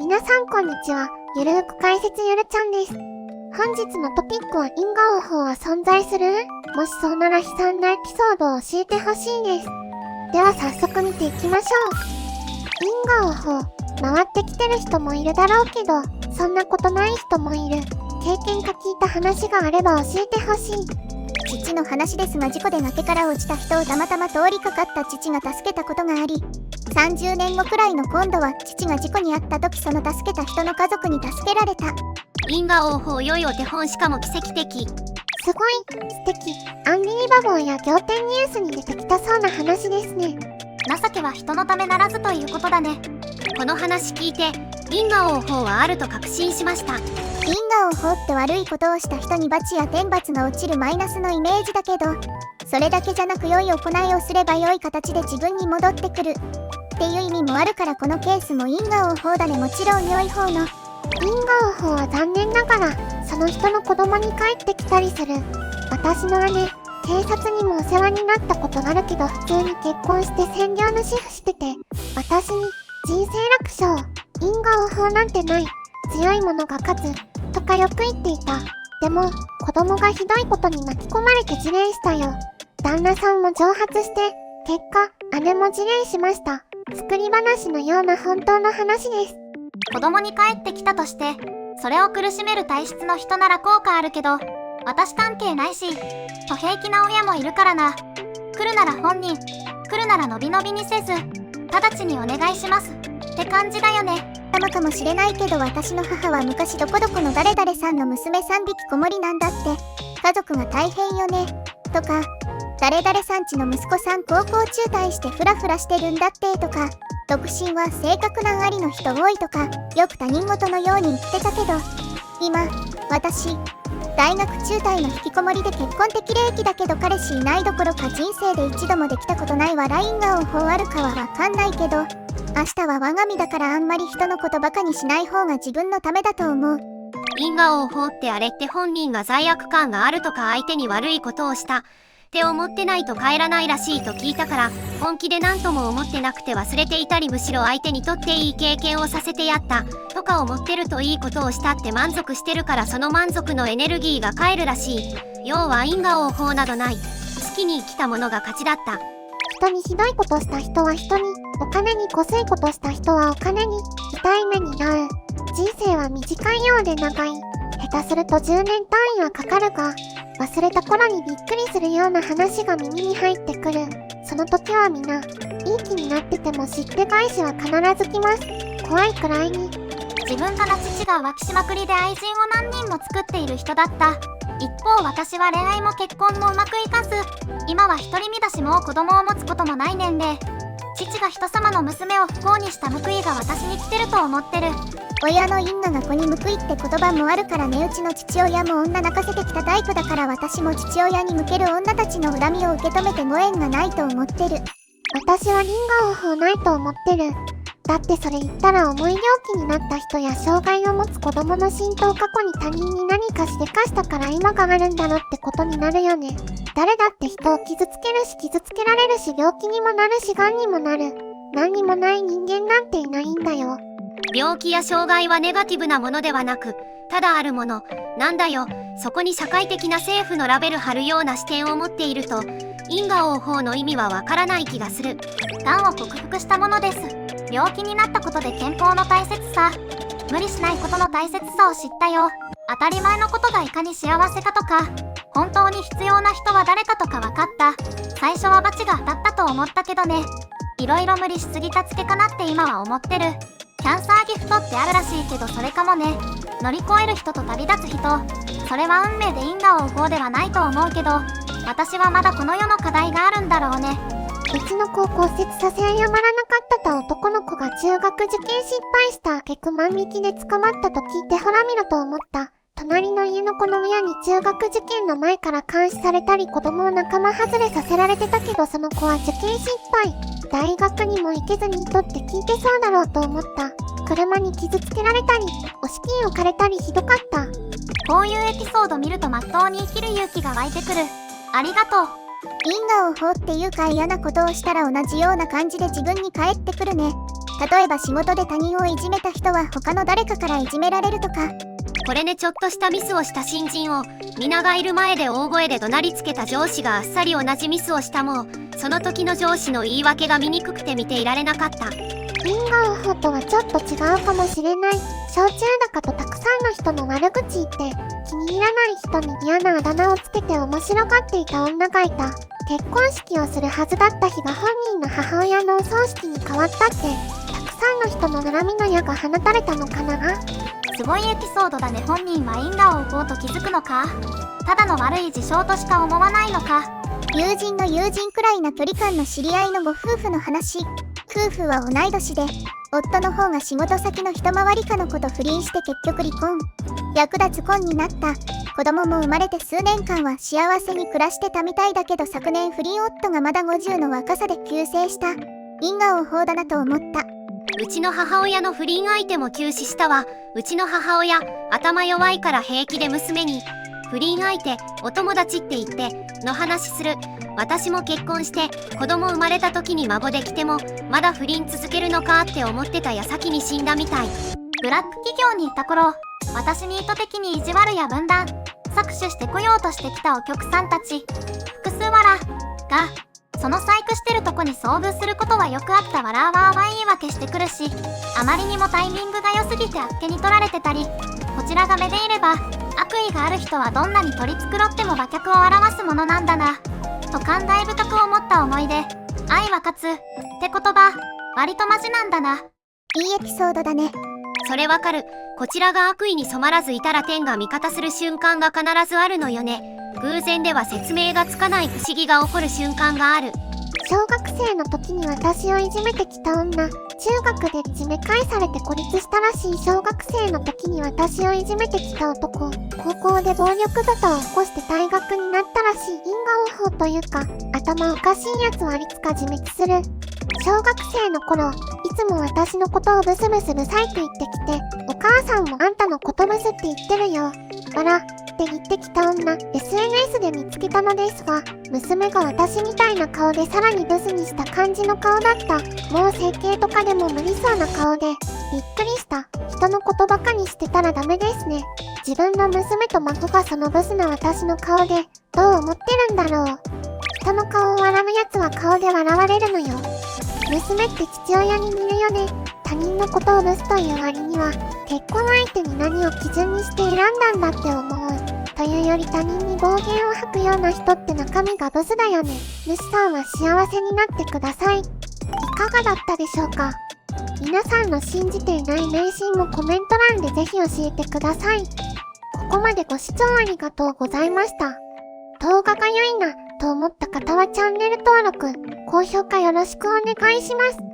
皆さんこんにちは。ゆるーく解説ゆるちゃんです。本日のトピックは因果応報は存在する？もしそうなら悲惨なエピソードを教えてほしいです。では早速見ていきましょう。因果応報、回ってきてる人もいるだろうけど、そんなことない人もいる。経験か聞いた話があれば教えてほしい。父の話ですが、事故で崖から落ちた人をたまたま通りかかった父が助けたことがあり、30年後くらいの今度は父が事故に遭った時、その助けた人の家族に助けられた。因果応報良いお手本、しかも奇跡的。すごい素敵。アンビリバボーや仰天ニュースに出てきたそうな話ですね。情けは人のためならずということだね。この話聞いて因果応報はあると確信しました。因果応報って悪いことをした人に罰や天罰が落ちるマイナスのイメージだけど、それだけじゃなく良い行いをすれば良い形で自分に戻ってくるっていう意味もあるから、このケースも因果応報だね。もちろん良い方の。因果応報は残念ながらその人の子供に帰ってきたりする。私の姉、警察にもお世話になったことがあるけど、普通に結婚して専業主婦してて、私に人生楽勝、因果応報なんてない、強い者が勝つとかよく言っていた。でも子供がひどいことに巻き込まれて自恋したよ。旦那さんも蒸発して、結果姉も自恋しました。作り話のような本当の話です。子供に帰ってきたとして、それを苦しめる体質の人なら効果あるけど、私関係ないし、と平気な親もいるからな。来るなら本人、来るならのびのびにせず、直ちにお願いしますって感じだよね。たまかもしれないけど、私の母は昔どこどこの誰々さんの娘3匹子守なんだって、家族が大変よねとか、誰々さんちの息子さん高校中退してフラフラしてるんだってとか、独身は性格難ありの人多いとか、よく他人事のように言ってたけど、今私大学中退の引きこもりで、結婚適齢期だけど彼氏いないどころか人生で一度もできたことないわ。因果応報あるかはわかんないけど、明日は我が身だからあんまり人のことバカにしない方が自分のためだと思う。因果応報ってあれって本人が罪悪感があるとか相手に悪いことをしたって思ってないと帰らないらしいと聞いたから、本気で何とも思ってなくて忘れていたり、むしろ相手にとっていい経験をさせてやったとか思ってると、いいことをしたって満足してるから、その満足のエネルギーが帰るらしい。要は因果応報などない、好きに生きたものが勝ちだった。人にひどいことした人は人に、お金にこすいことした人はお金に、痛い目に遭う。人生は短いようで長い。下手すると10年単位はかかるが、忘れた頃にびっくりするような話が耳に入ってくる。その時は皆、いい気になってても知って返しは必ず来ます。怖いくらいに。自分から父が浮気しまくりで愛人を何人も作っている人だった。一方私は恋愛も結婚もうまくいかず、今は独り身だし、もう子供を持つこともない年齢。父が人様の娘を不幸にした報いが私に来てると思ってる。親の因果が子に報いって言葉もあるからね。うちの父親も女泣かせてきたタイプだから、私も父親に向ける女たちの恨みを受け止めてご縁がないと思ってる。私は因果応報ないと思ってる。だってそれ言ったら、重い病気になった人や障害を持つ子供の浸透、過去に他人に何かしでかしたから今があるんだろってことになるよね。誰だって人を傷つけるし傷つけられるし、病気にもなるし癌にもなる。何にもない人間なんていないんだよ。病気や障害はネガティブなものではなく、ただあるものなんだよ。そこに社会的な政府のラベル貼るような視点を持っていると、因果応報の意味はわからない気がする。癌を克服したものです。病気になったことで健康の大切さ、無理しないことの大切さを知ったよ。当たり前のことがいかに幸せかとか、本当に必要な人は誰かとか分かった。最初は罰が当たったと思ったけどね。いろいろ無理しすぎたツケかなって今は思ってる。キャンサーギフトってあるらしいけど、それかもね。乗り越える人と旅立つ人、それは運命で因果応報ではないと思うけど、私はまだこの世の課題があるんだろうね。うちの子を骨折させ謝らなかった男の子が中学受験失敗した挙句万引きで捕まったと聞いて、ほら見ろと思った。隣の家の子の親に中学受験の前から監視されたり、子供を仲間外れさせられてたけど、その子は受験失敗。大学にも行けずにとって聞いてそうだろうと思った。車に傷つけられたり、お資金を借りたりひどかった。こういうエピソード見ると、まっとうに生きる勇気が湧いてくる。ありがとう。因果応報っていうか、嫌なことをしたら同じような感じで自分に返ってくるね。例えば仕事で他人をいじめた人は他の誰かからいじめられるとか。これね、ちょっとしたミスをした新人を皆がいる前で大声で怒鳴りつけた上司があっさり同じミスをしたもその時の上司の言い訳が醜くて見ていられなかった。因果応報とはちょっと違うかもしれない。焼酎高とたくさんの人の悪口言って気に入らない人に嫌なあだ名をつけて面白がっていた女がいた。結婚式をするはずだった日が本人の母親のお葬式に変わったって、たくさんの人の恨みの矢が放たれたのかな。すごいエピソードだね。本人は因果応報と気づくのか、ただの悪い事象としか思わないのか。友人の友人くらいな距離感の知り合いのご夫婦の話。夫婦は同い年で、夫の方が仕事先の一回りかの子と不倫して結局離婚。役立つ婚になった。子供も生まれて数年間は幸せに暮らしてたみたいだけど、昨年不倫夫がまだ50の若さで急逝した。因果応報だなと思った。うちの母親の不倫相手も急死したわ。うちの母親頭弱いから平気で娘に不倫相手お友達って言っての話する。私も結婚して子供生まれた時に孫できてもまだ不倫続けるのかって思ってた矢先に死んだみたい。ブラック企業にいた頃、私に意図的に意地悪や分断搾取してこようとしてきたお客さんたち複数わらが、その細工してるとこに遭遇することはよくあった。わらわー言い訳してくるし、あまりにもタイミングが良すぎてあっけに取られてたり、こちらが目でいれば悪意がある人はどんなに取り繕っても馬脚を表すものなんだなと感慨深く思った思い出。愛は勝つって言葉、割とマジなんだな。いいエピソードだね。それわかる。こちらが悪意に染まらずいたら天が味方する瞬間が必ずあるのよね。偶然では説明がつかない不思議が起こる瞬間がある。小学生の時に私をいじめてきた女。中学でいじめ返されて孤立したらしい。小学生の時に私をいじめてきた男。高校で暴力沙汰を起こして退学になったらしい。因果応報というか、頭おかしいやつはいつか自滅する。小学生の頃、いつも私のことをブスブスブサイク言ってきて、お母さんもあんたのことブスって言ってるよ。バラって言ってきた女、SNS で見つけたのですが、娘が私みたいな顔でさらにブスにした感じの顔だった。もう整形とかでも無理そうな顔で、びっくりした。人のことばかにしてたらダメですね。自分の娘と孫がそのブスな私の顔で、どう思ってるんだろう。人の顔を笑うやつは顔で笑われるのよ。娘って父親に似るよね。他人のことをブスという割には、結婚相手に何を基準にして選んだんだって思う。というより他人に暴言を吐くような人って中身がブスだよね。主さんは幸せになってください。いかがだったでしょうか。皆さんの信じていない迷信もコメント欄でぜひ教えてください。ここまでご視聴ありがとうございました。動画が良いなと思った方はチャンネル登録、高評価よろしくお願いします。